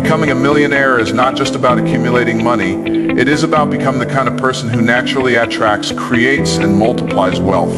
Becoming a millionaire is not just about accumulating money. It is about becoming the kind of person who naturally attracts, creates, and multiplies wealth.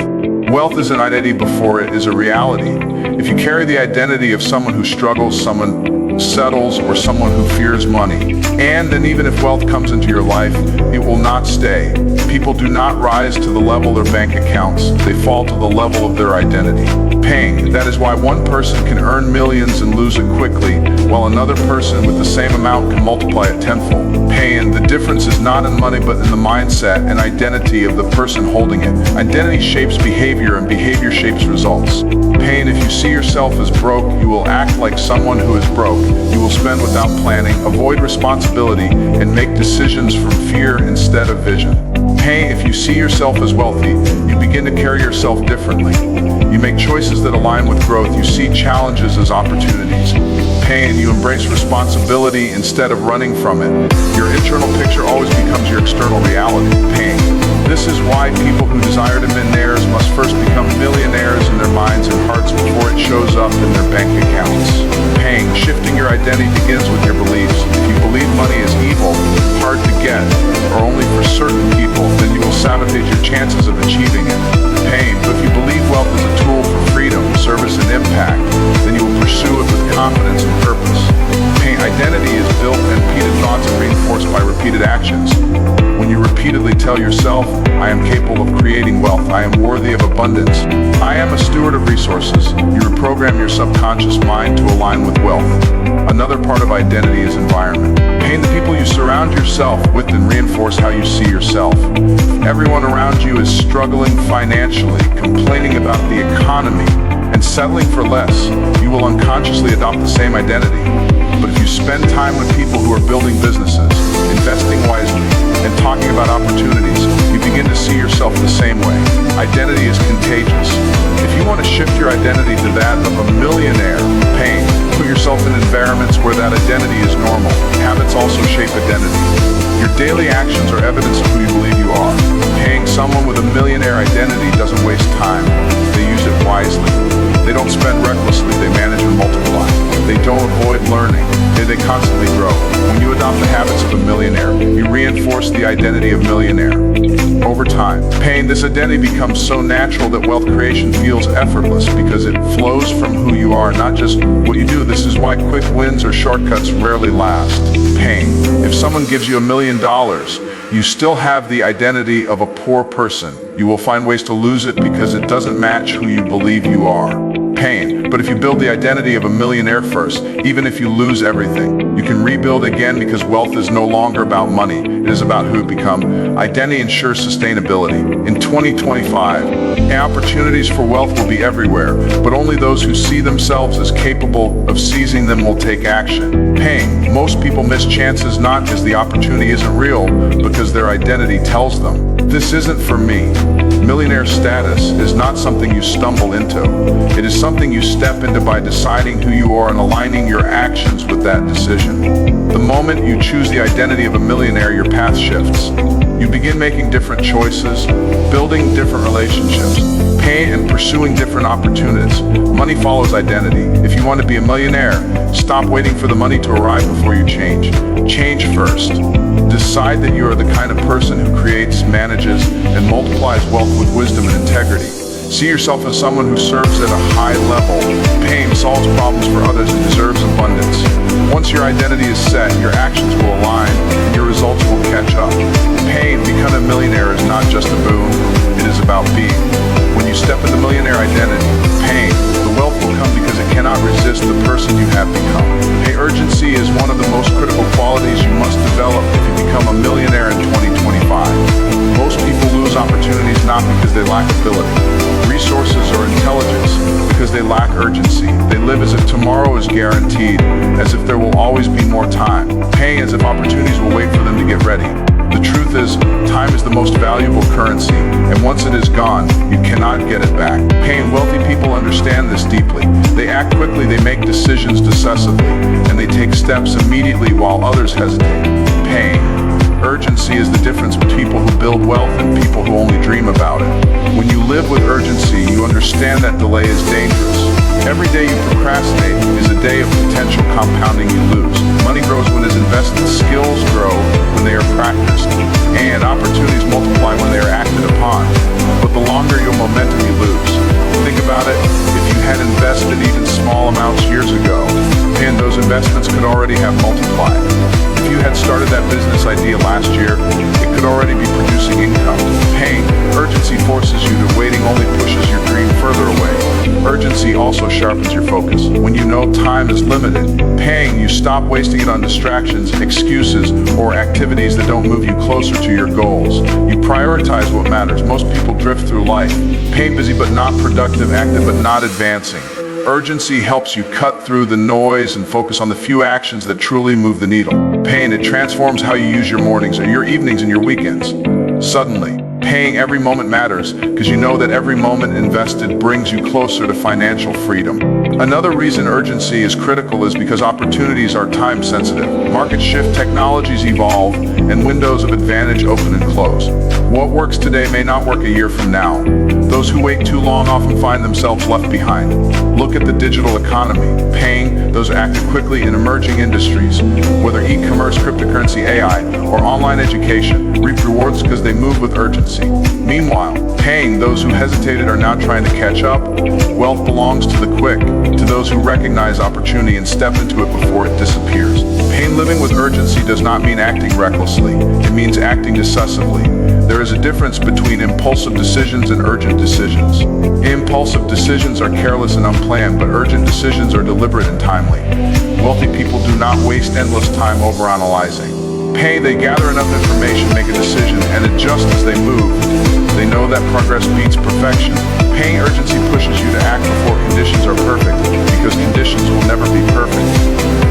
Wealth is an identity before it is a reality. If you carry the identity of someone who struggles, someone settles, or someone who fears money, and then even if wealth comes into your life, it will not stay. People do not rise to the level of their bank accounts. They fall to the level of their identity. Pain. That is why one person can earn millions and lose it quickly, while another person with the same amount can multiply it tenfold. Pain. The difference is not in money but in the mindset and identity of the person holding it. Identity shapes behavior and behavior shapes results. Pain. If you see yourself as broke, you will act like someone who is broke. You will spend without planning, avoid responsibility, and make decisions from fear instead of vision. Pain. If you see yourself as wealthy, you begin to carry yourself differently. You make choices that align with growth. You see challenges as opportunities. Pain. You embrace responsibility instead of running from it. Your internal picture always becomes your external reality. Pain. This is why people who desire to be millionaires must first become millionaires in their minds and hearts before it shows up in their bank accounts. Pain. Shifting your identity begins with your beliefs. If you believe money is evil, hard to get, or only for certain people, then you will sabotage your chances of achieving it. Pain. But if you believe wealth is a tool for freedom, service, and impact, then you will pursue it with confidence and purpose. Pain. Identity is built and repeated thoughts are reinforced by repeated actions. When you repeatedly tell yourself, I am capable of creating wealth, I am worthy of abundance, I am a steward of resources, you reprogram your subconscious mind to align with wealth. Another part of identity is environment. Pain. The people you surround yourself with and reinforce how you see yourself. Everyone around you is struggling financially, complaining about the economy, and settling for less. You will unconsciously adopt the same identity. But if you spend time with people who are building businesses, investing wisely, and talking about opportunities, you begin to see yourself the same way. Identity is contagious. If you want to shift your identity to that of a millionaire, pain. Put yourself in environments where that identity is normal. Habits also shape identity. Your daily actions are evidence of who you believe you are. Paying someone with a millionaire identity doesn't waste time. They use it wisely. They don't spend recklessly, they manage and multiply. They don't avoid learning, they constantly grow. When you adopt the habits of a millionaire, you reinforce the identity of millionaire. Over time, pain. This identity becomes so natural that wealth creation feels effortless because it flows from who you are, not just what you do. This is why quick wins or shortcuts rarely last. Pain. If someone gives you $1 million, you still have the identity of a poor person. You will find ways to lose it because it doesn't match who you believe you are. Pain. But if you build the identity of a millionaire first, even if you lose everything, you can rebuild again because wealth is no longer about money. It is about who you become. Identity ensures sustainability. In 2025, opportunities for wealth will be everywhere, but only those who see themselves as capable of seizing them will take action. Pain. Most people miss chances not because the opportunity isn't real, because their identity tells them, this isn't for me. Millionaire status is not something you stumble into. It is something you step into by deciding who you are and aligning your actions with that decision. The moment you choose the identity of a millionaire, your path shifts. You begin making different choices, building different relationships, paying and pursuing different opportunities. Money follows identity. If you want to be a millionaire, stop waiting for the money to arrive before you change. Change first. Decide that you are the kind of person who creates, manages, and multiplies wealth with wisdom and integrity. See yourself as someone who serves at a high level. Pain. Solves problems for others and deserves abundance. Once your identity is set, your actions will align, and your results will catch up. Pain. Becoming a millionaire is not just a boon, it is about being. When you step into millionaire identity, pain, the wealth will come because it cannot resist the person you have become. Urgency is one of the most critical qualities you must develop if you become a millionaire in 2025. Most people lose opportunities not because they lack ability, resources, or intelligence, because they lack urgency. They live as if tomorrow is guaranteed, as if there will always be more time, paying as if opportunities will wait for them to get ready. The truth is, time is the most valuable currency, and once it is gone, you cannot get it back. Pain. Wealthy people understand this deeply. They act quickly, they make decisions decisively, and they take steps immediately while others hesitate. Pain. Urgency is the difference between people who build wealth and people who only dream about it. When you live with urgency, you understand that delay is dangerous. Every day you procrastinate is a day of potential compounding you lose. Money grows when it is invested, skills grow when they are practiced, and opportunities multiply when they are acted upon. But the longer your momentum you lose. Think about it, if you had invested even small amounts years ago, and those investments could already have multiplied. If you had started that business idea last year, it could already be producing income. Pain, urgency forces you to waiting only pushes your dream further away. Urgency also sharpens your focus. When you know time is limited, paying, you stop wasting it on distractions, excuses, or activities that don't move you closer to your goals. You prioritize what matters. Most people drift through life, pain busy but not productive, active but not advancing. Urgency helps you cut through the noise and focus on the few actions that truly move the needle. Pain, it transforms how you use your mornings or your evenings and your weekends. Suddenly, paying every moment matters because you know that every moment invested brings you closer to financial freedom. Another reason urgency is critical is because opportunities are time sensitive. Markets shift, technologies evolve, and windows of advantage open and close. What works today may not work a year from now. Those who wait too long often find themselves left behind. Look at the digital economy. Paying, those active quickly in emerging industries, whether e-commerce, cryptocurrency, AI, or online education, reap rewards because they move with urgency. Meanwhile, paying, those who hesitated are now trying to catch up. Wealth belongs to the quick, to those who recognize opportunity and step into it before it disappears. Pain, living with urgency does not mean acting recklessly. It means acting decisively. There is a difference between impulsive decisions and urgent decisions. Impulsive decisions are careless and unplanned, but urgent decisions are deliberate and timely. Wealthy people do not waste endless time overanalyzing. Pay, they gather enough information, make a decision, and adjust as they move. They know that progress beats perfection. Paying, urgency pushes you to act before conditions are perfect, because conditions will never be perfect.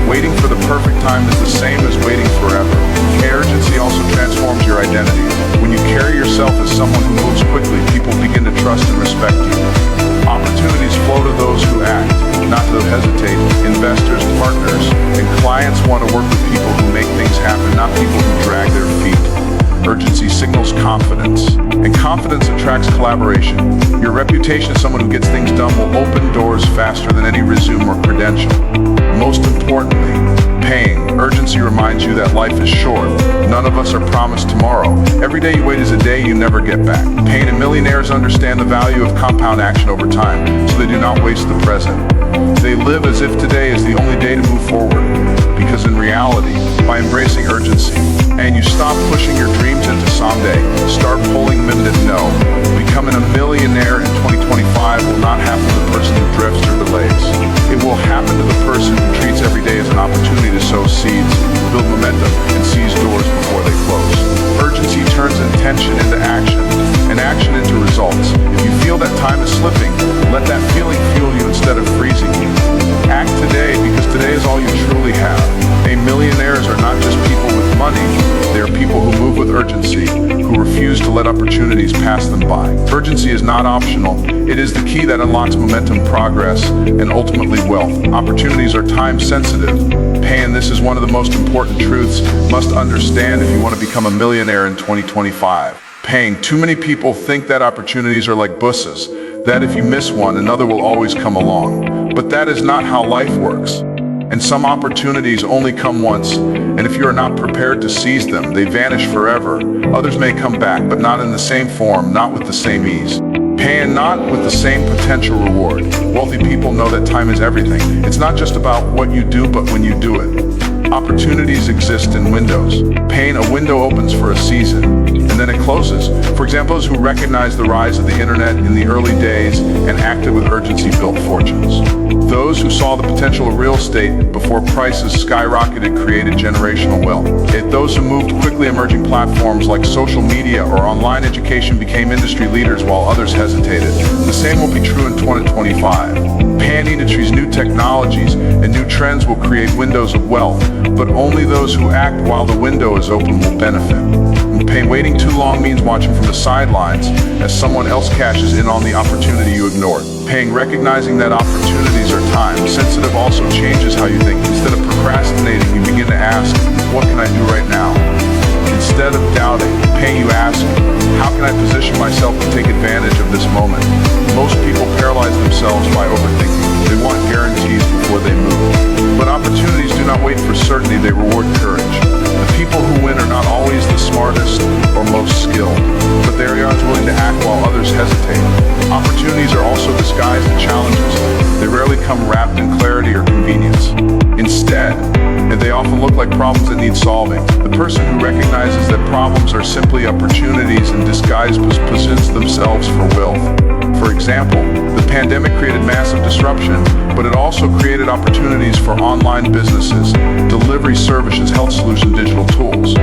Waiting for the perfect time is the same as waiting forever. Pay, urgency also transforms your identity. When you carry yourself as someone who moves quickly, people begin to trust and respect you. Opportunities flow to those who act, not those who hesitate. Investors, partners, and clients want to work with people who make things happen, not people who drag their feet. Urgency signals confidence, and confidence attracts collaboration. Your reputation as someone who gets things done will open doors faster than any resume or credential. Most importantly, paying, urgency reminds you that life is short. None of us are promised tomorrow. Every day you wait is a day you never get back. Paying, and millionaires understand the value of compound action over time, so they do not waste the present. They live as if today is the only day to move forward, because in reality, by embracing urgency, and you stop pushing your dreams into someday, start pulling them into no. Becoming a millionaire in 2025 will not happen to the person who drifts or delays. It will happen to the person who treats every day as an opportunity to sow seeds, build momentum, and seize doors before they close. Urgency turns intention into action, and action into results. If you feel that time is slipping, let that feeling fuel you instead of freezing you. Act today, because today is all you truly have. Millionaires are not just people with money, they are people who move with urgency, who refuse to let opportunities pass them by. Urgency is not optional, it is the key that unlocks momentum, progress, and ultimately wealth. Opportunities are time sensitive. Paying, this is one of the most important truths you must understand if you want to become a millionaire in 2025. Paying, too many people think that opportunities are like buses, that if you miss one, another will always come along. But that is not how life works. And some opportunities only come once, and if you are not prepared to seize them, they vanish forever. Others may come back, but not in the same form, not with the same ease. Paying, not with the same potential reward. Wealthy people know that time is everything. It's not just about what you do, but when you do it. Opportunities exist in windows. Paying, a window opens for a season, and then it closes. For example, those who recognized the rise of the internet in the early days and acted with urgency built fortunes. Those who saw the potential of real estate before prices skyrocketed created generational wealth. Yet those who moved quickly, emerging platforms like social media or online education became industry leaders while others hesitated. The same will be true in 2025. Pan industries, new technologies, and new trends will create windows of wealth, but only those who act while the window is open will benefit. Waiting too long means watching from the sidelines as someone else cashes in on the opportunity you ignored. Recognizing that opportunities are time sensitive also changes how you think. Instead of procrastinating, you begin to ask, what can I do right now? Instead of doubting, you ask, how can I position myself to take advantage of this moment? Most people paralyze themselves by overthinking. They want guarantees before they move. But opportunities do not wait for uncertainty, they reward courage. The people who win are not always the smartest or most skilled, but they are willing to act while others hesitate. Opportunities are also disguised as challenges. They rarely come wrapped in clarity or convenience. Instead, they often look like problems that need solving. The person who recognizes that problems are simply opportunities in disguise positions themselves for wealth. For example, the pandemic created massive disruption, but it also created opportunities for online businesses, delivery services, health solutions, digital tools.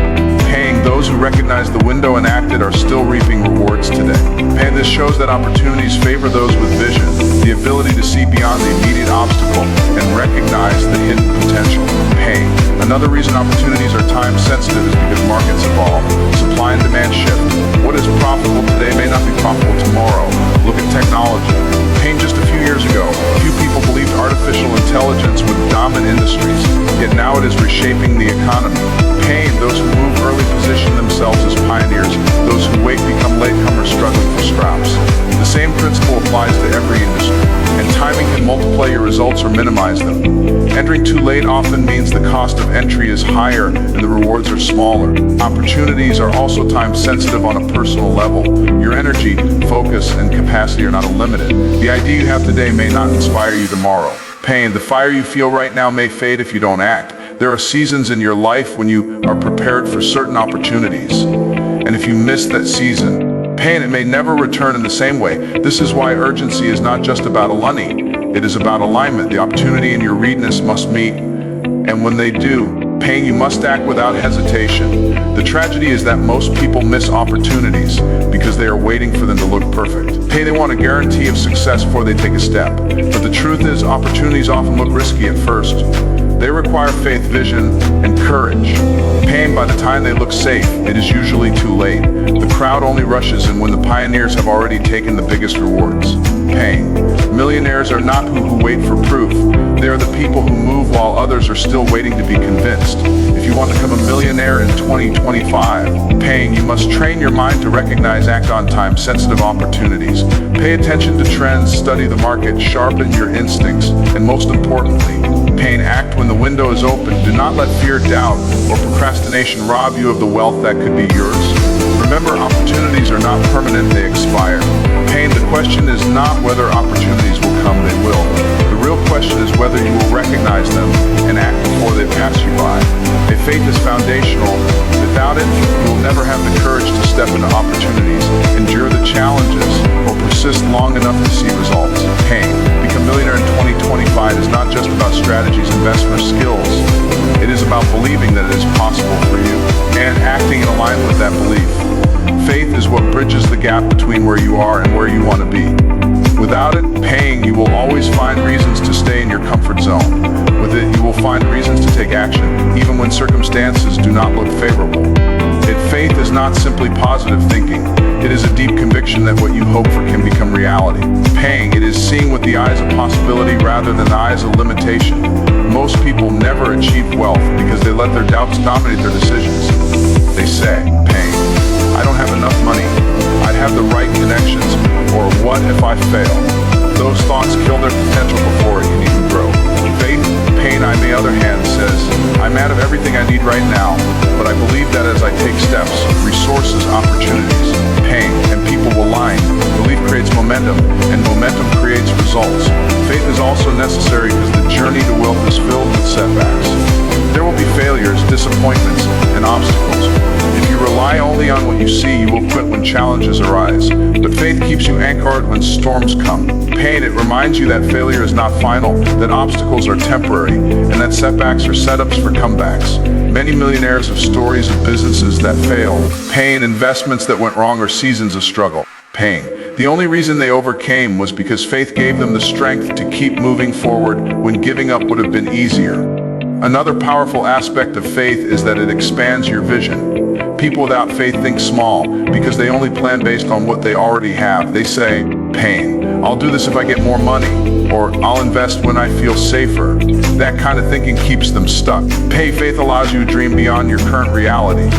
Paying, those who recognize the window and acted are still reaping rewards today. And this shows that opportunities favor those with vision, the ability to see beyond the immediate obstacle and recognize the hidden potential. Paying. Another reason opportunities are time sensitive is because markets evolve, supply and demand shift. What is profitable today may not be profitable tomorrow. Look at technology. Paying just a few years ago, few people believed artificial intelligence would dominate industries, yet now it is reshaping the economy. Paying, those who move early position themselves as pioneers, those who wait become latecomers struggling for scraps. The same principle applies to every industry, and timing can multiply your results or minimize them. Entering too late often means the cost of entry is higher and the rewards are smaller. Opportunities are also time sensitive on a personal level. Your energy, focus, and capacity are not unlimited. The idea you have today may not inspire you tomorrow. Pain, the fire you feel right now may fade if you don't act. There are seasons in your life when you are prepared for certain opportunities. And if you miss that season, pain, it may never return in the same way. This is why urgency is not just about money. It is about alignment. The opportunity and your readiness must meet. And when they do, pain, you must act without hesitation. The tragedy is that most people miss opportunities because they are waiting for them to look perfect. Pain, they want a guarantee of success before they take a step. But the truth is, opportunities often look risky at first. They require faith, vision, and courage. Pain, by the time they look safe, it is usually too late. The crowd only rushes in when the pioneers have already taken the biggest rewards. Pain. Millionaires are not who wait for proof. They are the people who move while others are still waiting to be convinced. If you want to become a millionaire in 2025, paying, you must train your mind to recognize, act on time-sensitive opportunities. Pay attention to trends, study the market, sharpen your instincts, and most importantly, pain, act when the window is open. Do not let fear, doubt, or procrastination rob you of the wealth that could be yours. Remember, opportunities are not permanent, they expire. Pain, the question is not whether opportunities will come, they will. The real question is whether you will recognize them and act before they pass you by. If faith is foundational, without it, you will never have the courage to step into opportunities, endure the challenges, or persist long enough to see results. Pain, become millionaire in 2025 is not just about strategies, investment, skills. It is about believing that it is possible for you and acting in alignment with that belief. Faith is what bridges the gap between where you are and where you want to be. Without it, paying, you will always find reasons to stay in your comfort zone. With it, you will find reasons to take action, even when circumstances do not look favorable. Faith is not simply positive thinking. It is a deep conviction that what you hope for can become reality. Paying, it is seeing with the eyes of possibility rather than the eyes of limitation. Most people never achieve wealth because they let their doubts dominate their decisions. They say, paying, I don't have enough money, I'd have the right connections, or what if I fail? Those thoughts kill their potential before it can even grow. Faith, pain, on the other hand, says, I'm out of everything I need right now, but I believe that as I take steps, resources, opportunities, pain, and people will align. Belief creates momentum, and momentum creates results. Faith is also necessary because the journey to wealth is filled with setbacks. There will be failures, disappointments, and obstacles. If you rely only on what you see, you will quit when challenges arise. But faith keeps you anchored when storms come. Pain, it reminds you that failure is not final, that obstacles are temporary, and that setbacks are setups for comebacks. Many millionaires have stories of businesses that failed. Pain, investments that went wrong, or seasons of struggle. Pain. The only reason they overcame was because faith gave them the strength to keep moving forward when giving up would have been easier. Another powerful aspect of faith is that it expands your vision. People without faith think small because they only plan based on what they already have. They say, pain, I'll do this if I get more money, or I'll invest when I feel safer. That kind of thinking keeps them stuck. Faith allows you to dream beyond your current reality.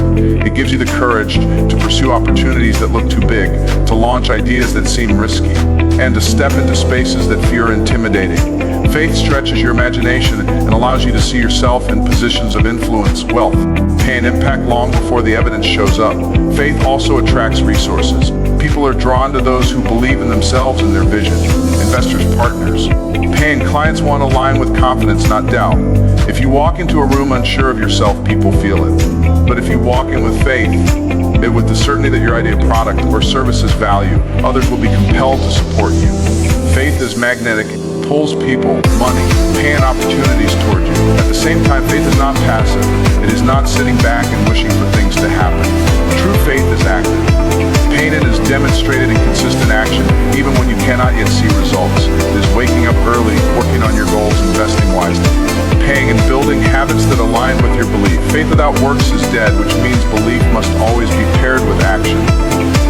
It gives you the courage to pursue opportunities that look too big, to launch ideas that seem risky, and to step into spaces that feel intimidating. Faith stretches your imagination and allows you to see yourself in positions of influence, wealth, pay and impact long before the evidence shows up. Faith also attracts resources. People are drawn to those who believe in themselves and their vision. Investors, partners. Paying clients want to align with confidence, not doubt. If you walk into a room unsure of yourself, people feel it. But if you walk in with faith, with the certainty that your idea, product, or service has value, others will be compelled to support you. Faith is magnetic, pulls people, money, pay and opportunities toward you. At the same time, faith is not passive. It is not sitting back and wishing for things to happen. True faith is active. Pain is demonstrated in consistent action, even when you cannot yet see results. It is waking up early, working on your goals, investing wisely. Paying and building habits that align with your belief. Faith without works is dead, which means belief must always be paired with action.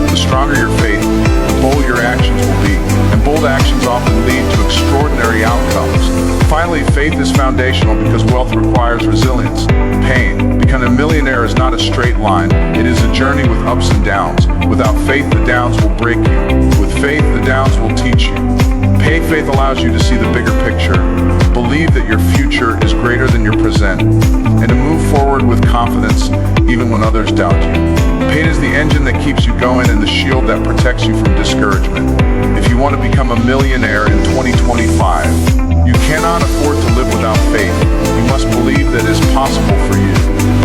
The stronger your faith, the bolder your actions will be, and bold actions often lead to extraordinary outcomes. Finally, faith is foundational because wealth requires resilience. Pain. Becoming a millionaire is not a straight line. It is a journey with ups and downs. Without faith, the downs will break you. With faith, the downs will teach you. Faith allows you to see the bigger picture, believe that your future is greater than your present, and to move forward with confidence even when others doubt you. Pain is the engine that keeps you going and the shield that protects you from discouragement. If you want to become a millionaire in 2025, you cannot afford to live without faith. You must believe that it is possible for you,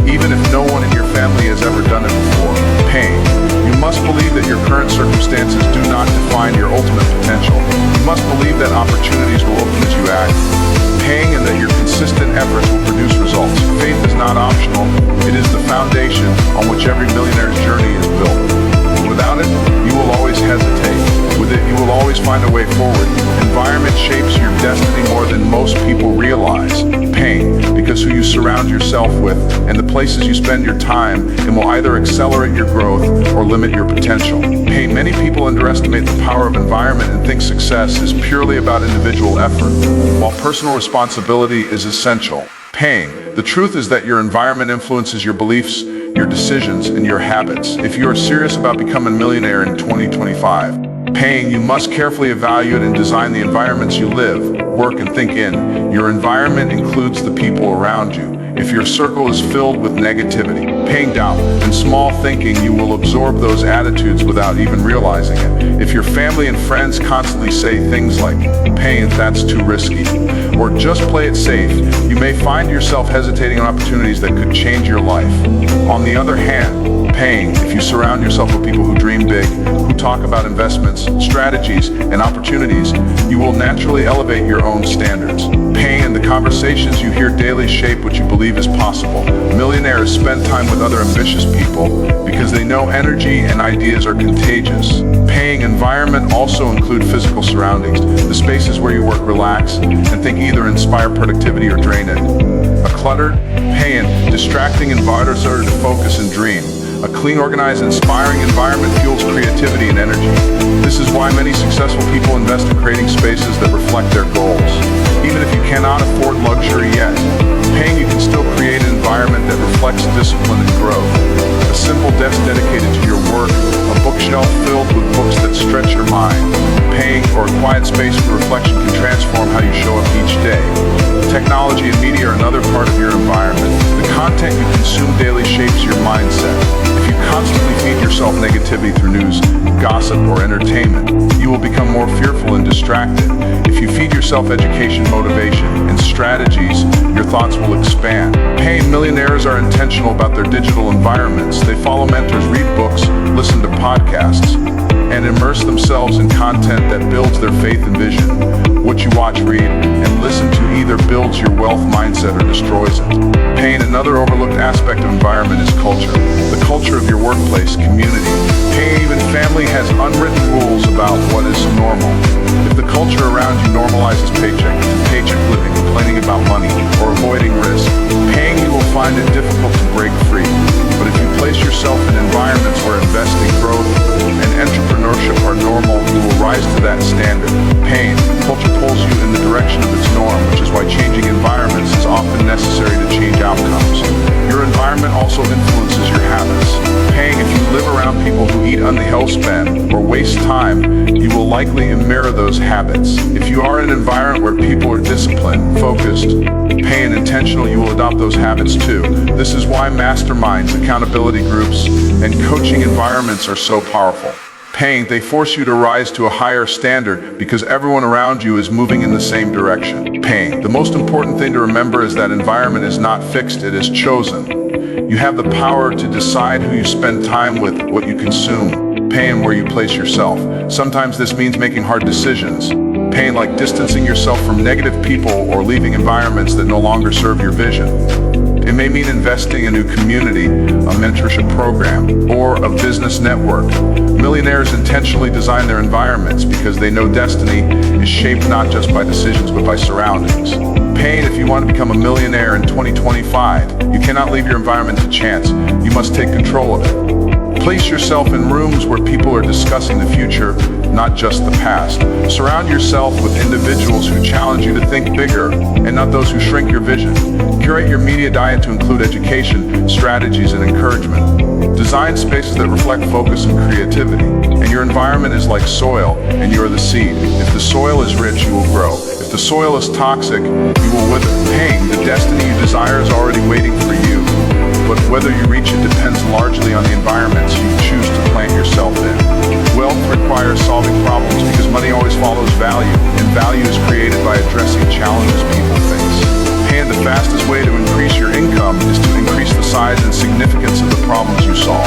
even if no one in your family has ever done it before. Pain. You must believe that your current circumstances do not define your ultimate potential. You must believe that opportunities will open as you act. Paying and that your consistent efforts will produce results. Faith is not optional. It is the foundation on which every millionaire's journey is built. Without it, you will always hesitate. With it, you will always find a way forward. Environment shapes your destiny more than most people realize. Pain, because who you surround yourself with and the places you spend your time and will either accelerate your growth or limit your potential. Pain. Many people underestimate the power of environment and think success is purely about individual effort, while personal responsibility is essential. Pain. The truth is that your environment influences your beliefs, your decisions, and your habits. If you are serious about becoming a millionaire in 2025, you must carefully evaluate and design the environments you live, work, and think in. Your environment includes the people around you. If your circle is filled with negativity, doubt, and small thinking, you will absorb those attitudes without even realizing it. If your family and friends constantly say things like, that's too risky, or just play it safe, you may find yourself hesitating on opportunities that could change your life. On the other hand, if you surround yourself with people who dream big, who talk about investments, strategies, and opportunities, you will naturally elevate your own standards. And the conversations you hear daily shape what you believe is possible. Millionaires spend time with other ambitious people because they know energy and ideas are contagious. Environment also include physical surroundings, the spaces where you work, relax, and think either inspire productivity or drain it. A cluttered, distracting environment to focus and dream. A clean, organized, inspiring environment fuels creativity and energy. This is why many successful people invest in creating spaces that reflect their goals. Even if you cannot afford luxury yet, you can still create an environment that reflects discipline and growth. A simple desk dedicated to your work, a bookshelf filled with books that stretch your mind, or a quiet space for reflection can transform how you show up each day. Technology and media are another part of your environment. The content you consume daily shapes your mindset. If you constantly feed yourself negativity through news, gossip, or entertainment, you will become more fearful and distracted. If you feed yourself education, motivation, and strategies, your thoughts will expand. Millionaires are intentional about their digital environments. They follow mentors, read books, listen to podcasts, and immerse themselves in content that builds their faith and vision. What you watch, read, and listen to either builds your wealth mindset or destroys it. Another overlooked aspect of environment is culture. The culture of your workplace, community, even family has unwritten rules about what is normal. If the culture around you normalizes paycheck to paycheck living, complaining about money, or avoiding risk, you will find it difficult to break free. But if you place yourself in environments where investing, growth, and entrepreneurship are normal, you will rise to that standard. Culture pulls you in the environment also influences your habits. Paying, if you live around people who eat on the health span or waste time, you will likely mirror those habits. If you are in an environment where people are disciplined, focused, paying, intentional, you will adopt those habits too. This is why masterminds, accountability groups, and coaching environments are so powerful. Paying, they force you to rise to a higher standard because everyone around you is moving in the same direction. Paying, the most important thing to remember is that environment is not fixed, it is chosen. You have the power to decide who you spend time with, what you consume, paying, where you place yourself. Sometimes this means making hard decisions. Paying, like distancing yourself from negative people or leaving environments that no longer serve your vision. It may mean investing in a new community, a mentorship program, or a business network. Millionaires intentionally design their environments because they know destiny is shaped not just by decisions but by surroundings. Paying, if you want to become a millionaire in 2025, you cannot leave your environment to chance. You must take control of it. Place yourself in rooms where people are discussing the future, not just the past. Surround yourself with individuals who challenge you to think bigger and not those who shrink your vision. Curate your media diet to include education, strategies, and encouragement. Design spaces that reflect focus and creativity. And your environment is like soil, and you are the seed. If the soil is rich, you will grow. If the soil is toxic, you will wither. Paying, the destiny you desire is already waiting for you. But whether you reach it depends largely on the environments you choose to plant yourself in. Wealth requires solving problems because money always follows value, and value is created by addressing challenges people face. And the fastest way to increase your income is to increase the size and significance of the problems you solve.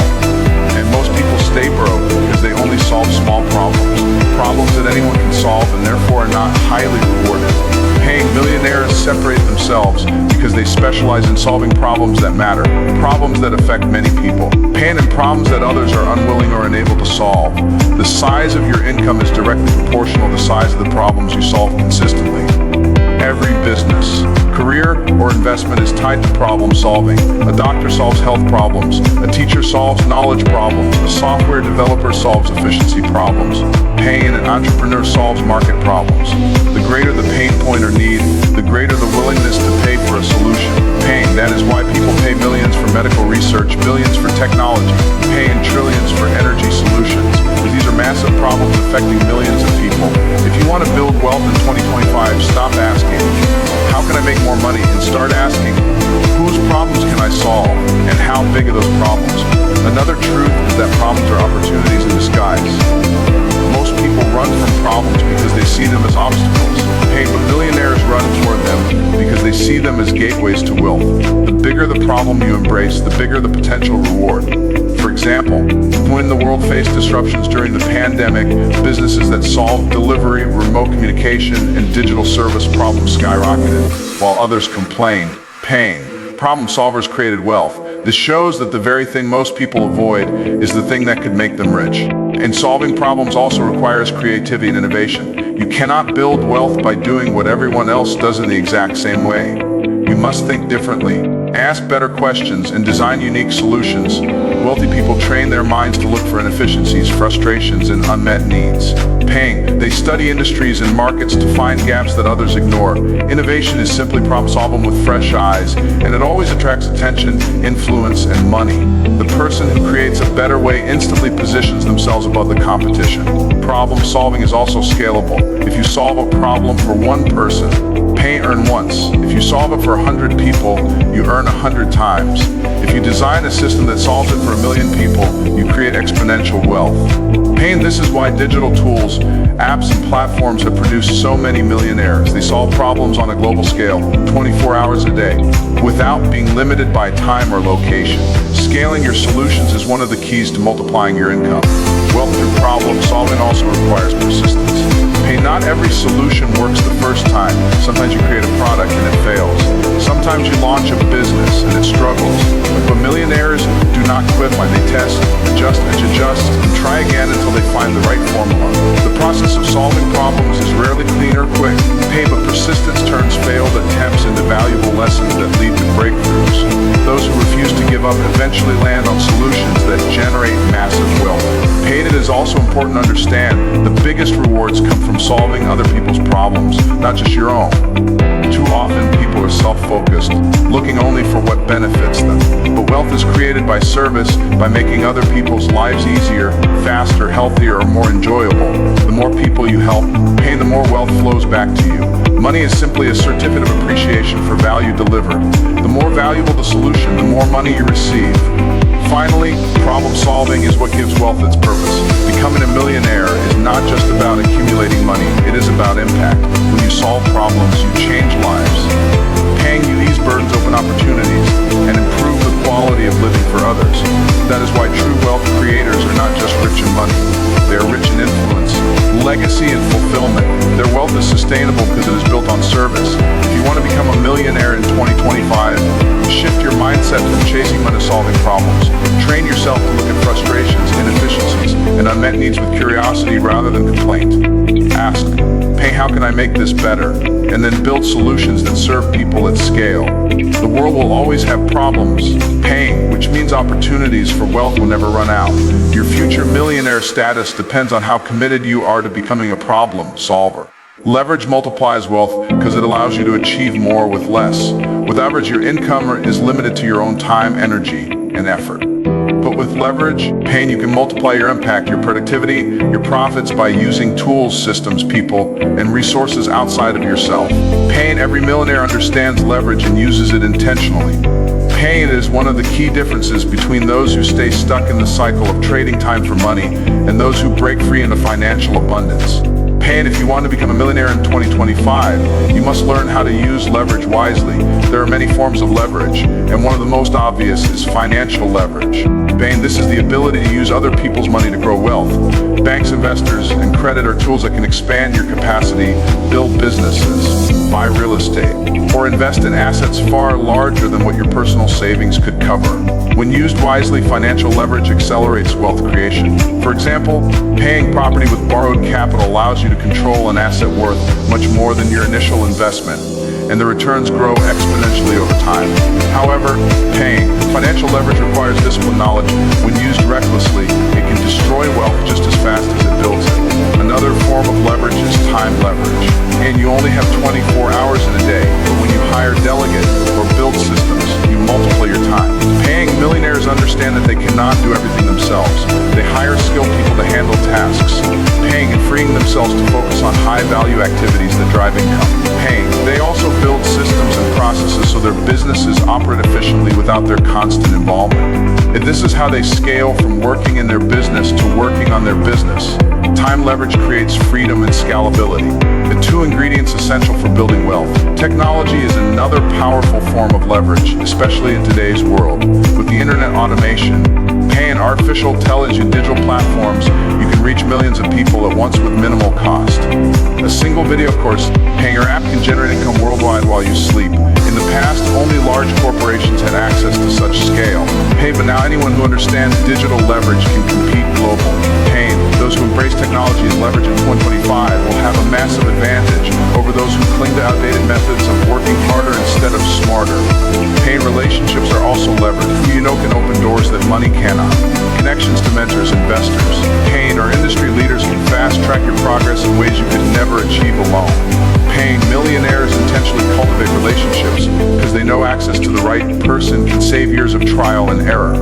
And most people stay broke because they only solve small problems, problems that anyone can solve and therefore are not highly rewarded. Paying, millionaires separate themselves because they specialize in solving problems that matter, problems that affect many people. Paying, in problems that others are unwilling or unable to solve. The size of your income is directly proportional to the size of the problems you solve consistently. Every business, career, or investment is tied to problem solving. A doctor solves health problems. A teacher solves knowledge problems. A software developer solves efficiency problems. Paying, an entrepreneur solves market problems. The greater the pain point or need, the greater the willingness to pay for a solution. Paying, that is why people pay millions for medical research, billions for technology, paying trillions for energy solutions. These are massive problems affecting millions of people. If you want to build wealth in 2025, stop asking, how can I make more money? And start asking, whose problems can I solve? And how big are those problems? Another truth is that problems are opportunities in disguise. Most people run from problems because they see them as obstacles. Hey, but millionaires run toward them because they see them as gateways to wealth. The bigger the problem you embrace, the bigger the potential reward. For example, when the world faced disruptions during the pandemic, businesses that solved delivery, remote communication, and digital service problems skyrocketed, while others complained. Paying, problem solvers created wealth. This shows that the very thing most people avoid is the thing that could make them rich. And solving problems also requires creativity and innovation. You cannot build wealth by doing what everyone else does in the exact same way. You must think differently, ask better questions, and design unique solutions. Wealthy people train their minds to look for inefficiencies, frustrations, and unmet needs. Paying, they study industries and markets to find gaps that others ignore. Innovation is simply problem solving with fresh eyes, and it always attracts attention, influence, and money. The person who creates a better way instantly positions themselves above the competition. Problem solving is also scalable. If you solve a problem for one person, pay earn once. If you solve it for 100 people, you earn 100 times. If you design a system that solves it for 1 million people, you create exponential wealth. Paying, this is why digital tools, apps, and platforms have produced so many millionaires. They solve problems on a global scale, 24 hours a day, without being limited by time or location. Scaling your solutions is one of the keys to multiplying your income. Wealth through problem solving also requires persistence. Hey, not every solution works the first time. Sometimes you create a product and it fails. Sometimes you launch a business and it struggles. But millionaires do not quit when they test, adjust, and try again until they find the right formula. The process of solving problems is rarely clean or quick. Hey, but persistence turns failed attempts into valuable lessons that lead to breakthroughs. Those who refuse to give up eventually land on solutions that generate massive wealth. Hey, it is also important to understand the biggest rewards come from solving other people's problems, not just your own. Too often people are self-focused, looking only for what benefits them. But wealth Wealth is created by service, by making other people's lives easier, faster, healthier, or more enjoyable. The more people you help, pay, the more wealth flows back to you. Money is simply a certificate of appreciation for value delivered. The more valuable the solution, the more money you receive. Finally, problem solving is what gives wealth its purpose. Becoming a millionaire is not just about accumulating money, it is about impact. When you solve problems, you change lives. Paying you these burdens open opportunities and improve the quality of living for others. That is why true wealth creators are not just rich in money. They are rich in influence, legacy, and fulfillment. Their wealth is sustainable because it is built on service. If you want to become a millionaire in 2025, shift your mindset from chasing money to solving problems. Train yourself to look at frustrations, inefficiencies, and unmet needs with curiosity rather than complaint. Ask, "Hey, how can I make this better?" And then build solutions that serve people at scale. The world will always have problems. Paying, which means opportunities for wealth, will never run out. Your future millionaire status depends on how committed you are to becoming a problem solver. Leverage multiplies wealth because it allows you to achieve more with less. With average, your income is limited to your own time, energy, and effort. But with leverage, paying, you can multiply your impact, your productivity, your profits by using tools, systems, people, and resources outside of yourself. Paying, every millionaire understands leverage and uses it intentionally. Paying is one of the key differences between those who stay stuck in the cycle of trading time for money and those who break free into financial abundance. Paying, if you want to become a millionaire in 2025, you must learn how to use leverage wisely. There are many forms of leverage, and one of the most obvious is financial leverage. Paying, this is the ability to use other people's money to grow wealth. Banks, investors, and credit are tools that can expand your capacity, build businesses, buy real estate, or invest in assets far larger than what your personal savings could cover. When used wisely, financial leverage accelerates wealth creation. For example, paying property with borrowed capital allows you to control an asset worth much more than your initial investment, and the returns grow exponentially over time. However, paying, financial leverage requires disciplined knowledge. When used recklessly, it can destroy wealth just as fast as it builds it. Another form of leverage is time leverage. And you only have 24 hours in a day, but when you hire, delegate, or build systems, you multiply your time. Paying, millionaires understand that they cannot do everything themselves. They hire skilled people to handle tasks, paying and freeing themselves to focus on high-value activities that drive income. Paying, they also build systems and processes so their businesses operate efficiently without their constant involvement. And this is how they scale from working in their business to working on their business. Time leverage creates freedom and scalability, the two ingredients essential for building wealth. Technology is another powerful form of leverage, especially in today's world. With the internet automation, paying, artificial intelligence, and digital platforms, you can reach millions of people at once with minimal cost. A single video course, paying, your app can generate income worldwide while you sleep. In the past, only large corporations had access to such scale. Hey, but now anyone who understands digital leverage can compete global. Paying, those who embrace technology and leverage in 2025 will have a massive advantage over those who cling to outdated methods of working harder instead of smarter. Paying, relationships are also leverage. Who you know can open doors that money cannot. Connections to mentors, investors. Paying, our industry leaders can fast-track your progress in ways you could never achieve alone. Paying, millionaires intentionally cultivate relationships because they know access to the right person can save years of trial and error.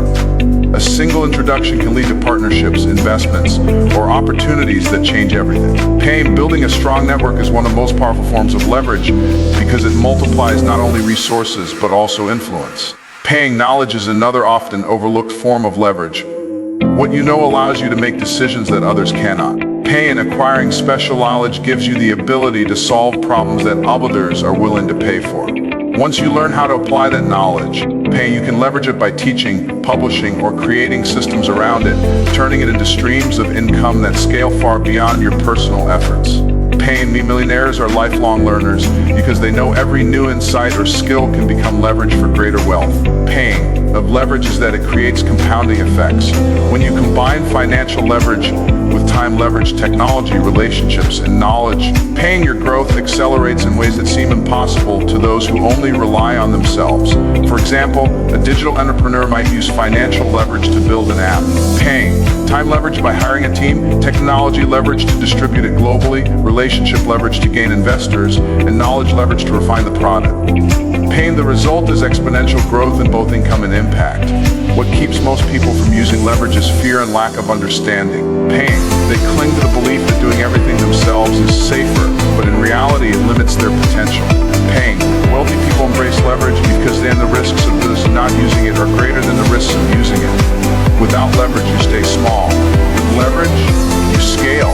A single introduction can lead to partnerships, investments, or opportunities that change everything. Paying, building a strong network is one of the most powerful forms of leverage because it multiplies not only resources but also influence. Paying, knowledge is another often overlooked form of leverage. What you know allows you to make decisions that others cannot. Paying, acquiring special knowledge gives you the ability to solve problems that others are willing to pay for. Once you learn how to apply that knowledge, paying, you can leverage it by teaching, publishing, or creating systems around it, turning it into streams of income that scale far beyond your personal efforts. Paying, millionaires are lifelong learners because they know every new insight or skill can become leverage for greater wealth. Paying, of leverage is that it creates compounding effects. When you combine financial leverage with time leverage, technology, relationships, and knowledge. Paying your growth accelerates in ways that seem impossible to those who only rely on themselves. For example, a digital entrepreneur might use financial leverage to build an app. Paying time leverage by hiring a team, technology leverage to distribute it globally, relationship leverage to gain investors, and knowledge leverage to refine the product. Paying the result is exponential growth in both income and impact. What keeps most people from using leverage is fear and lack of understanding. Paying, they cling to the belief that doing everything themselves is safer, but in reality it limits their potential. Paying, wealthy people embrace leverage because then the risks of those not using it are greater than the risks of using it. Without leverage, you stay small. With leverage, you scale.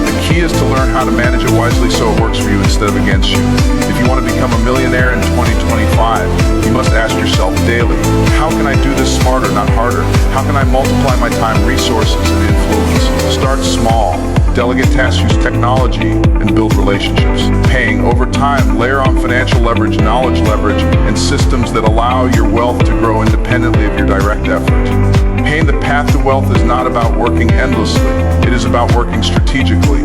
The key is to learn how to manage it wisely so it works for you instead of against you. If you want to become a millionaire in 2025, you must ask yourself daily, how can I do this smarter, not harder? How can I multiply my time, resources, and influence? Start small. Delegate tasks, use technology, and build relationships. Paying over time, layer on financial leverage, knowledge leverage, and systems that allow your wealth to grow independently of your direct effort. Paying, the path to wealth is not about working endlessly. It is about working strategically.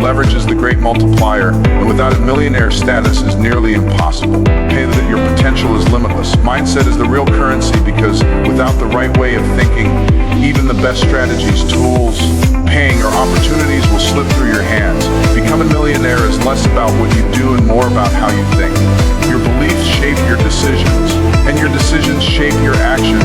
Leverage is the great multiplier, and without a millionaire status is nearly impossible. Pay that your potential is limitless. Mindset is the real currency because without the right way of thinking, even the best strategies, tools, paying, or opportunities will slip through your hands. Becoming a millionaire is less about what you do and more about how you think. Your beliefs shape your decisions, and your decisions shape your actions,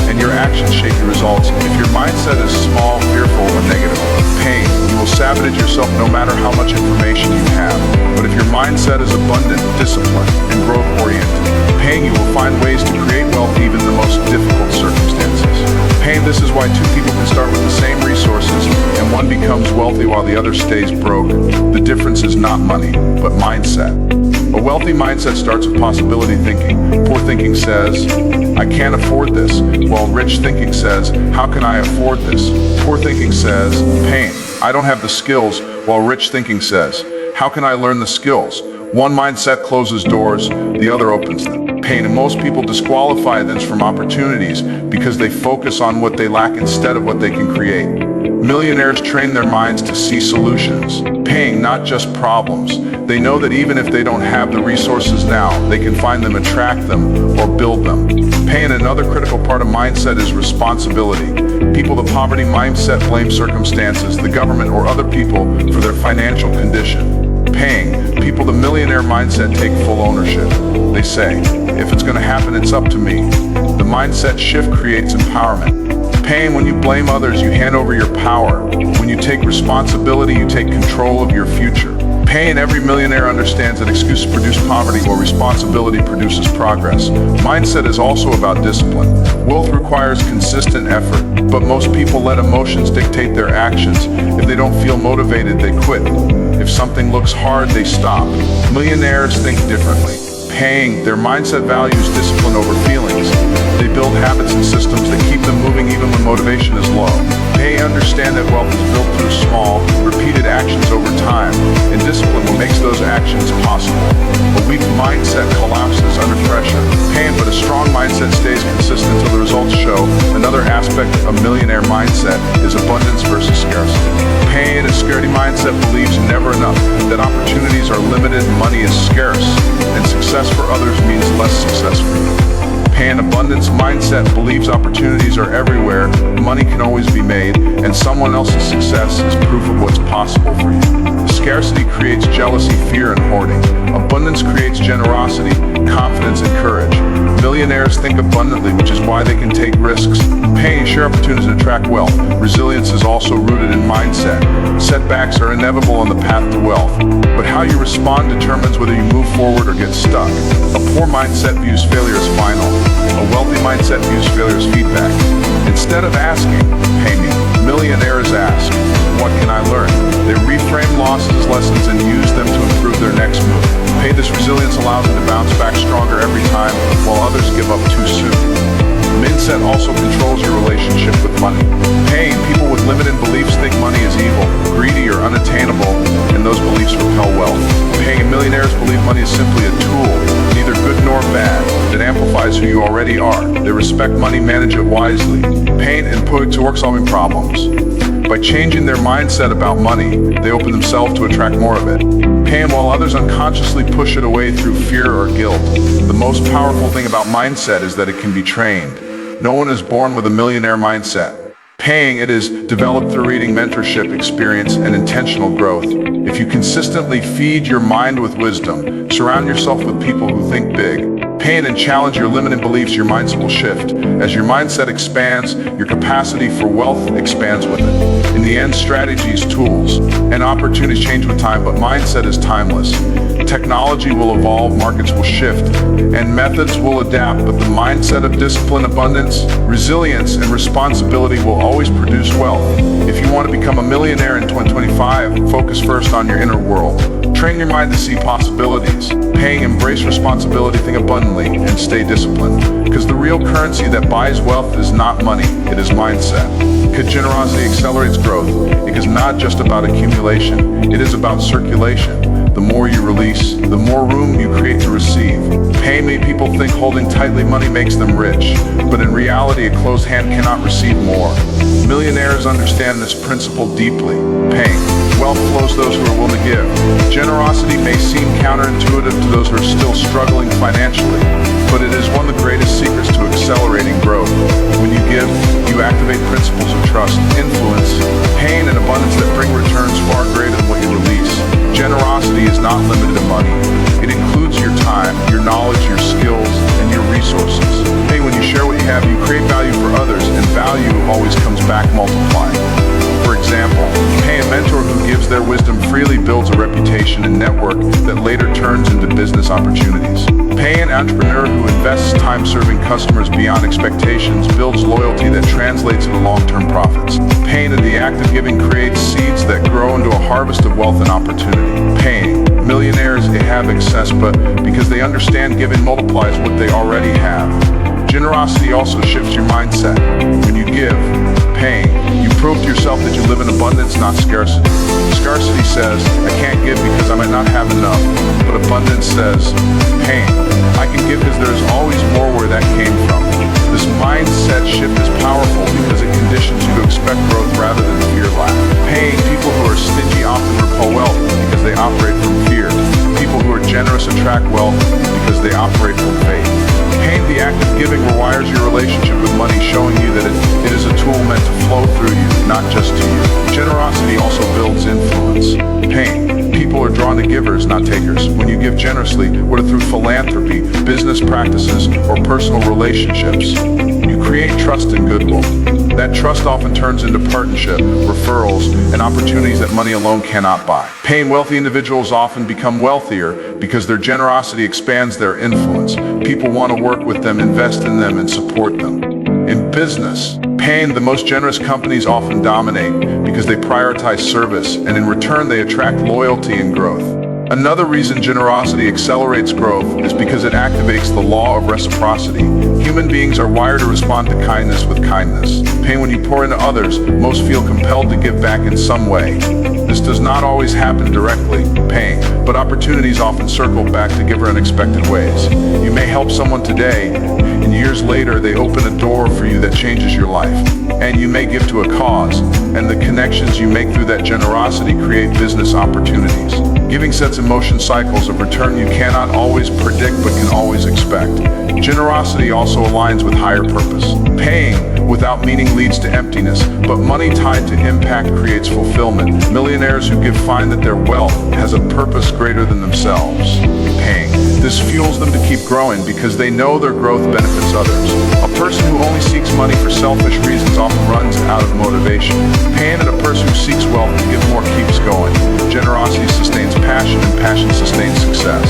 and your actions shape your results. If your mindset is small, fearful, or negative, pain, you will sabotage yourself no matter how much information you have. But if your mindset is abundant, disciplined, and growth-oriented, pain, you will find ways to create wealth even in the most difficult circumstances. Pain, this is why two people can start with the same resources and one becomes wealthy while the other stays broke. The difference is not money, but mindset. A wealthy mindset starts with possibility thinking. Poor thinking says, I can't afford this, while rich thinking says, how can I afford this? Poor thinking says, pain, I don't have the skills, while rich thinking says, how can I learn the skills? One mindset closes doors, the other opens them. Pain, and most people disqualify this from opportunities because they focus on what they lack instead of what they can create. Millionaires train their minds to see solutions, paying not just problems. They know that even if they don't have the resources now, they can find them, attract them, or build them. Paying, another critical part of mindset is responsibility. People with poverty mindset blame circumstances, the government, or other people for their financial condition. Paying, people the millionaire mindset take full ownership. They say, if it's going to happen, it's up to me. The mindset shift creates empowerment. Paying, when you blame others, you hand over your power. When you take responsibility, you take control of your future. Paying, every millionaire understands that excuses produce poverty while responsibility produces progress. Mindset is also about discipline. Wealth requires consistent effort, but most people let emotions dictate their actions. If they don't feel motivated, they quit. If something looks hard, they stop. Millionaires think differently. Paying, their mindset values discipline over feelings. They build habits and systems that keep them moving even when motivation is low. They understand that wealth is built through small, repeated actions over time, and discipline what makes those actions possible. A weak mindset collapses under pressure. Paying, but a strong mindset stays consistent until the results show. Another aspect of millionaire mindset is abundance versus scarcity. Paying, a scarcity mindset believes never enough, that opportunities are limited, money is scarce, and success for others means less success for you. Paying, abundance mindset believes opportunities are everywhere, money can always be made, and someone else's success is proof of what's possible for you. Scarcity creates jealousy, fear, and hoarding. Abundance creates generosity, confidence, and courage. Millionaires think abundantly, which is why they can take risks. Paying, share opportunities and attract wealth. Resilience is also rooted in mindset. Setbacks are inevitable on the path to wealth, but how you respond determines whether you move forward or get stuck. A poor mindset views failure as final. A wealthy mindset views failure as feedback. Instead of asking, pay me, millionaires ask, what can I learn? They reframe losses as lessons and use them to improve their next move. Pay, this resilience allows them to bounce back stronger every time, while others give up too soon. Mindset also controls your relationship with money. Paying, people with limited beliefs think money is evil, greedy, or unattainable, and those beliefs repel wealth. Paying, millionaires believe money is simply a tool, neither good nor bad, that amplifies who you already are. They respect money, manage it wisely. Paying, and put it to work solving problems. By changing their mindset about money, they open themselves to attract more of it. Paying while others unconsciously push it away through fear or guilt. The most powerful thing about mindset is that it can be trained. No one is born with a millionaire mindset. Paying it is developed through reading, mentorship, experience, and intentional growth. If you consistently feed your mind with wisdom, surround yourself with people who think big, pain and challenge your limiting beliefs, your mindset will shift. As your mindset expands, your capacity for wealth expands with it. In the end, strategies, tools, and opportunities change with time, but mindset is timeless. Technology will evolve, markets will shift, and methods will adapt, but the mindset of discipline, abundance, resilience, and responsibility will always produce wealth. If you want to become a millionaire in 2025, focus first on your inner world. Train your mind to see possibilities. Paying, embrace responsibility, think abundantly, and stay disciplined. Because the real currency that buys wealth is not money, it is mindset. Because generosity accelerates growth. It is not just about accumulation, it is about circulation. The more you release, the more room you create to receive. Paying, many people think holding tightly money makes them rich, but in reality, a closed hand cannot receive more. Millionaires understand this principle deeply. Paying, wealth flows those who are willing to give. Generosity may seem counterintuitive to those who are still struggling financially, but it is one of the greatest secrets to accelerating growth. When you give, you activate principles of trust, influence, pain, and abundance that bring returns far greater than what you release. Generosity is not limited to money. It includes your time, your knowledge, your skills, and your resources. Hey, when you share what you have, you create value for others, and value always comes back multiplied. For example, pay a mentor who gives their wisdom freely builds a reputation and network that later turns into business opportunities. Pay an entrepreneur who invests time serving customers beyond expectations builds loyalty that translates into long-term profits. Paying in the act of giving creates seeds that grow into a harvest of wealth and opportunity. Paying, millionaires have excess, but because they understand giving multiplies what they already have. Generosity also shifts your mindset. When you give, paying, you prove to yourself that you live in abundance, not scarcity. Scarcity says, I can't give because I might not have enough. But abundance says, paying, I can give because there's always more where that came from. This mindset shift is powerful because it conditions you to expect growth rather than fear lack. Paying, people who are stingy often repel wealth because they operate from fear. People who are generous attract wealth because they operate from faith. Paying, the act of giving rewires your relationship with money, showing you that it is a tool meant to flow through you, not just to you. Generosity also builds influence. Paying, people are drawn to givers, not takers. When you give generously, whether through philanthropy, business practices, or personal relationships, you create trust and goodwill. That trust often turns into partnership, referrals, and opportunities that money alone cannot buy. Paying, wealthy individuals often become wealthier because their generosity expands their influence. People want to work with them, invest in them, and support them. In business, paying, the most generous companies often dominate because they prioritize service, and in return they attract loyalty and growth. Another reason generosity accelerates growth is because it activates the law of reciprocity. Human beings are wired to respond to kindness with kindness. Paying, when you pour into others, most feel compelled to give back in some way. This does not always happen directly, paying, but opportunities often circle back to give in unexpected ways. You may help someone today, and years later they open a door for you that changes your life. And you may give to a cause, and the connections you make through that generosity create business opportunities. Giving sets in motion cycles of return you cannot always predict but can always expect. Generosity also aligns with higher purpose. Paying without meaning leads to emptiness, but money tied to impact creates fulfillment. Millionaires who give find that their wealth has a purpose greater than themselves. Paying, this fuels them to keep growing because they know their growth benefits others. A person who only seeks money for selfish reasons often runs out of motivation. Paying, and a person who seeks wealth to give more keeps going. Generosity sustains passion, and passion sustains success.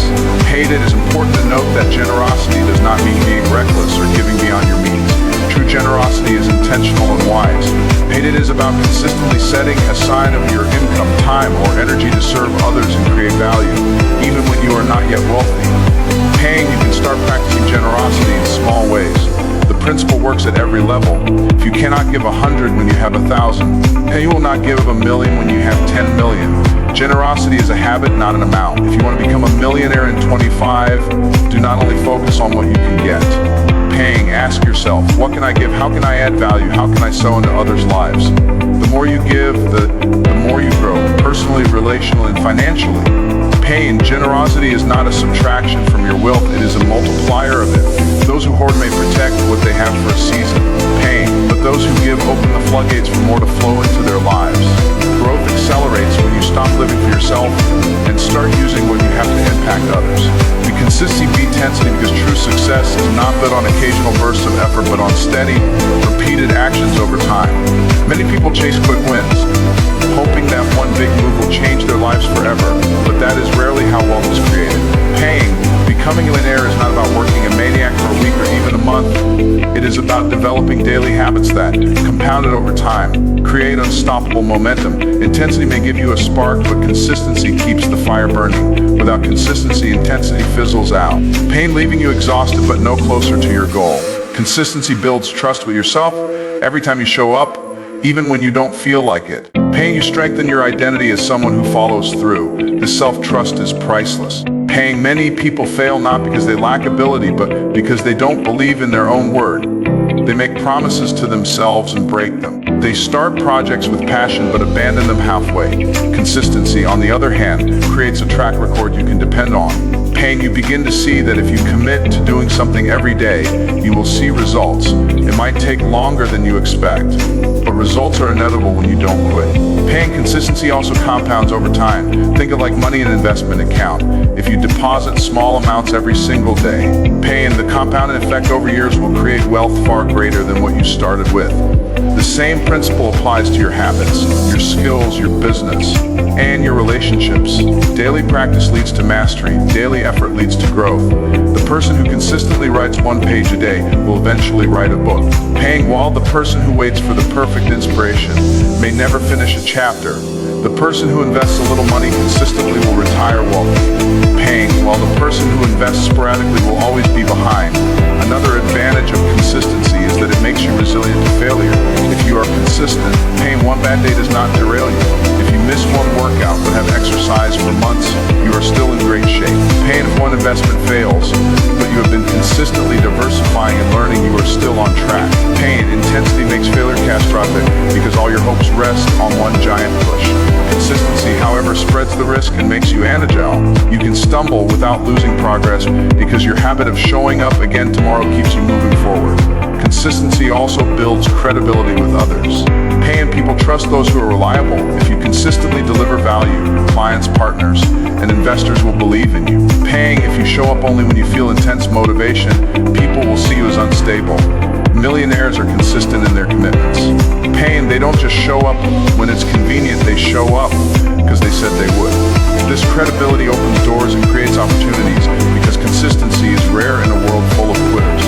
Paid, it is important to note that generosity does not mean being reckless or giving beyond your means. True generosity is intentional and wise. Paid, it is about consistently setting aside of your income, time, or energy to serve others and create value, even when you are not yet wealthy. Paying, you can start practicing generosity in small ways. The principle works at every level. If you cannot give 100 when you have 1,000, and you will not give 1,000,000 when you have 10 million. Generosity is a habit, not an amount. If you want to become a millionaire in 25, do not only focus on what you can get. Paying, ask yourself, what can I give? How can I add value? How can I sow into others' lives? The more you give, the more you grow, personally, relationally, and financially. Pain, generosity is not a subtraction from your wealth, it is a multiplier of it. Those who hoard may protect what they have for a season. Pain, but those who give open the floodgates for more to flow into their lives. Growth accelerates when you stop living for yourself and start using what you have to impact others. The consistency beats intensity because true success is not built on occasional bursts of effort but on steady, repeated actions over time. Many people chase quick wins, hoping that one big move will change their lives forever, but that is rarely how wealth is created. Becoming a millionaire is not about working a maniac for a week or even a month. It is about developing daily habits that, compounded over time, create unstoppable momentum. Intensity may give you a spark, but consistency keeps the fire burning. Without consistency, intensity fizzles out. Pain leaving you exhausted but no closer to your goal. Consistency builds trust with yourself every time you show up, even when you don't feel like it. Pain, you strengthen your identity as someone who follows through. This self-trust is priceless. Many people fail not because they lack ability, but because they don't believe in their own word. They make promises to themselves and break them. They start projects with passion but abandon them halfway. Consistency, on the other hand, creates a track record you can depend on. You begin to see that if you commit to doing something every day, you will see results. It might take longer than you expect, but results are inevitable when you don't quit. Consistency also compounds over time. Think of like money in an investment account. If you deposit small amounts every single day, the compounding effect over years will create wealth far greater than what you started with. The same principle applies to your habits, your skills, your business, and your relationships. Daily practice leads to mastery. Daily effort leads to growth. The person who consistently writes 1 page a day will eventually write a book. While the person who waits for the perfect inspiration may never finish a chapter, the person who invests a little money consistently will retire wealthy. While the person who invests sporadically will always be behind. Another advantage of consistency is that it makes you resilient to failure. If you are consistent, one bad day does not derail you. If you miss one workout but have exercised for months, you are still in great shape. If one investment fails, but you have been consistently diversifying and learning, you are still on track. Intensity makes failure catastrophic because all your hopes rest on one giant push. Consistency, however, spreads the risk and makes you agile. You can stumble without losing progress because your habit of showing up again tomorrow keeps you moving forward. Consistency also builds credibility with others. People trust those who are reliable. If you consistently deliver value, clients, partners, and investors will believe in you. If you show up only when you feel intense motivation, people will see you as unstable. Millionaires are consistent in their commitments. They don't just show up when it's convenient, they show up because they said they would. This credibility opens doors and creates opportunities because consistency is rare in a world full of quitters.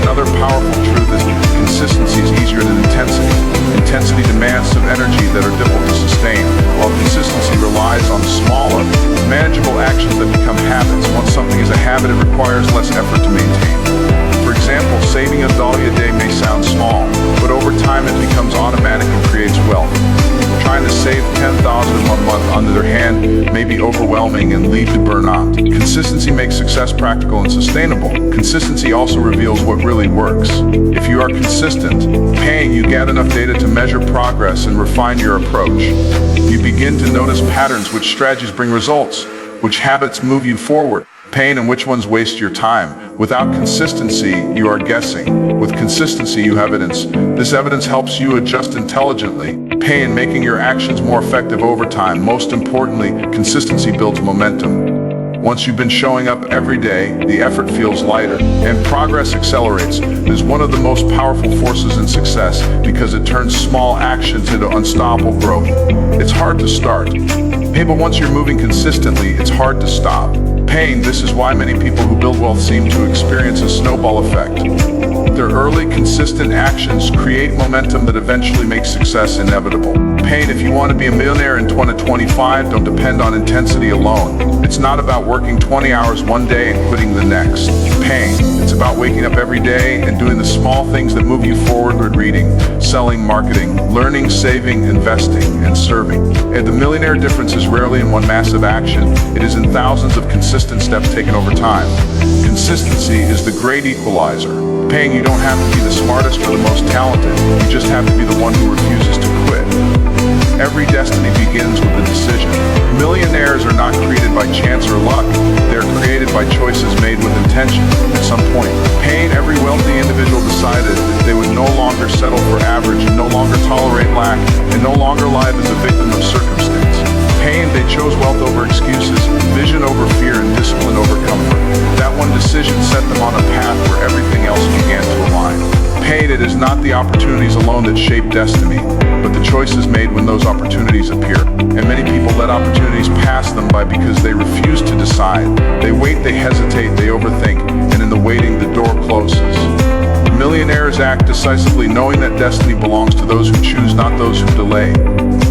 Another powerful truth is consistency is easier than intensity. Intensity demands some energy that are difficult to sustain, while consistency relies on smaller, manageable actions that become habits. Once something is a habit, it requires less effort to maintain. For example, saving $1 a day may sound small, but over time it becomes automatic and creates wealth. Trying to save $10,000 in 1 month on the other hand may be overwhelming and lead to burnout. Consistency makes success practical and sustainable. Consistency also reveals what really works. If you are consistent, you gather enough data to measure progress and refine your approach. You begin to notice patterns, which strategies bring results, which habits move you forward, and which ones waste your time. Without consistency, you are guessing. With consistency, you have evidence. This evidence helps you adjust intelligently, making your actions more effective over time. Most importantly, consistency builds momentum. Once you've been showing up every day, the effort feels lighter, and progress accelerates. It is one of the most powerful forces in success because it turns small actions into unstoppable growth. It's hard to start, but once you're moving consistently, it's hard to stop. This is why many people who build wealth seem to experience a snowball effect. Their early, consistent actions create momentum that eventually makes success inevitable. If you want to be a millionaire in 2025, don't depend on intensity alone. It's not about working 20 hours one day and quitting the next. It's about waking up every day and doing the small things that move you forward: reading, selling, marketing, learning, saving, investing, and serving. The millionaire difference is rarely in one massive action. It is in thousands of consistent steps taken over time. Consistency is the great equalizer. You don't have to be the smartest or the most talented. You just have to be the one who refuses to quit. Every destiny begins with a decision. Millionaires are not created by chance or luck. They're created by choices made with intention. At some point, Payne, every wealthy individual decided that they would no longer settle for average, no longer tolerate lack, and no longer live as a victim of circumstance. Payne, they chose wealth over excuses, vision over fear, and discipline over comfort. That one decision set them on a path where everything else began to align. Payne, it is not the opportunities alone that shape destiny, but the choices made when those opportunities appear. And many people let opportunities pass them by because they refuse to decide. They wait, they hesitate, they overthink, and in the waiting, the door closes. Millionaires act decisively, knowing that destiny belongs to those who choose, not those who delay.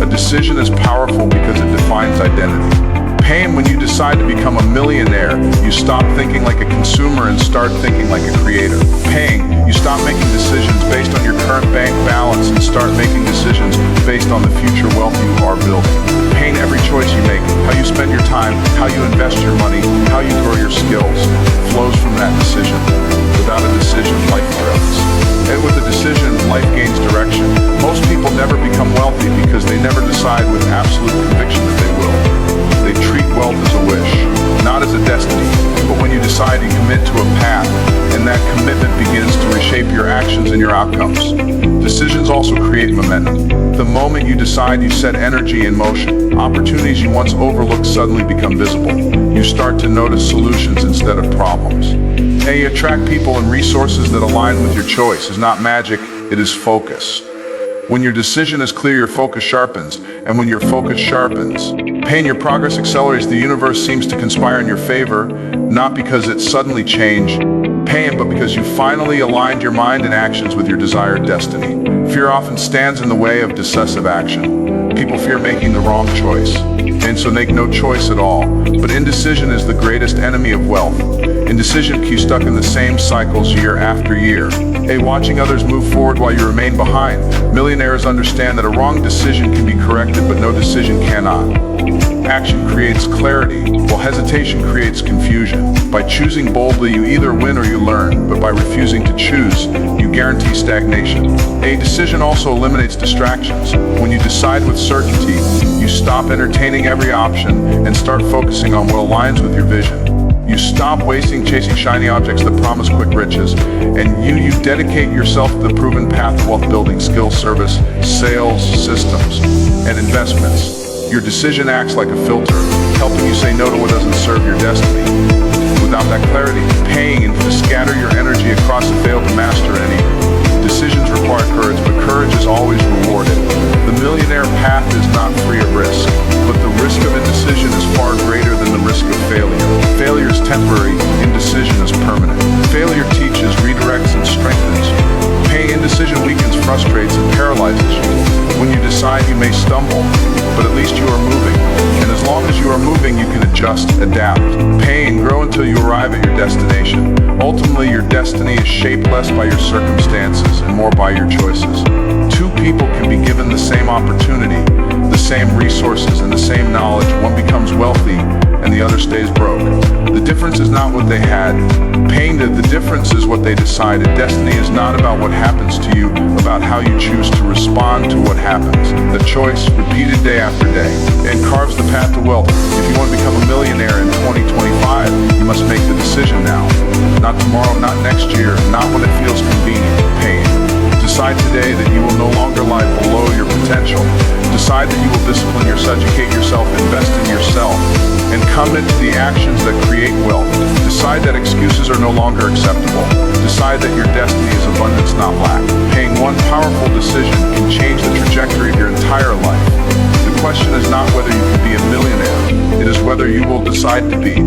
A decision is powerful because it defines identity. Payne, when you decide to become a millionaire, you stop thinking like a consumer and start thinking like a creator. Payne, you stop making decisions based on your current bank balance and start making decisions based on the future wealth you are building. Payne, every choice you make, how you spend your time, how you invest your money, how you grow your skills, flows from that decision. Without a decision, life drifts. And with a decision, life gains direction. Most people never become wealthy because they never decide with absolute conviction that they will. They treat wealth as a wish, not as a destiny. But when you decide, you commit to a path, and that commitment begins to reshape your actions and your outcomes. Decisions also create momentum. The moment you decide, you set energy in motion. Opportunities you once overlooked suddenly become visible. You start to notice solutions instead of problems. And you attract people and resources that align with your choice. It's not magic, it is focus. When your decision is clear, your focus sharpens. And when your focus sharpens, Payne, your progress accelerates. The universe seems to conspire in your favor, not because it suddenly changed, Payne, but because you finally aligned your mind and actions with your desired destiny. Fear often stands in the way of decisive action. People fear making the wrong choice, and so make no choice at all. But indecision is the greatest enemy of wealth. Indecision keeps you stuck in the same cycles year after year. Watching others move forward while you remain behind. Millionaires understand that a wrong decision can be corrected, but no decision cannot. Action creates clarity, while hesitation creates confusion. By choosing boldly, you either win or you learn, but by refusing to choose, you guarantee stagnation. A decision also eliminates distractions. When you decide with certainty, you stop entertaining every option and start focusing on what aligns with your vision. You stop chasing shiny objects that promise quick riches, and you dedicate yourself to the proven path of wealth building, skills, service, sales, systems, and investments. Your decision acts like a filter, helping you say no to what doesn't serve your destiny. Without that clarity, Payne, to scatter your energy across and fail to master any. Decisions require courage, but courage is always rewarded. The millionaire path is not free of risk, but the risk of indecision is far greater than the risk of failure. Failure is temporary, indecision is permanent. Failure teaches, redirects, and strengthens you. Payne, indecision weakens, frustrates, and paralyzes you. When you decide, you may stumble, but at least you are moving. And as long as you are moving, you can adjust, adapt. Payne, grow until you arrive at your destination. Ultimately, your destiny is shaped less by your circumstances and more by your choices. Two people can be given the same opportunity, the same resources, and the same knowledge. One becomes wealthy and the other stays broke. The difference is not what they had. Payne, the difference is what they decided. Destiny is not about what happens to you, about how you choose to respond to what happens. The choice, repeated day after day, and carves the path to wealth. If you want to become a millionaire in 2025, you must make the decision now. Not tomorrow, not next year, not when it feels convenient. Payne. Decide today that you will no longer lie below your potential. Decide that you will discipline yourself, educate yourself, invest in yourself, and commit to the actions that create wealth. Decide that excuses are no longer acceptable. Decide that your destiny is abundance, not lack. Payne, one powerful decision can change the trajectory of your entire life. The question is not whether you can be a millionaire, it is whether you will decide to be.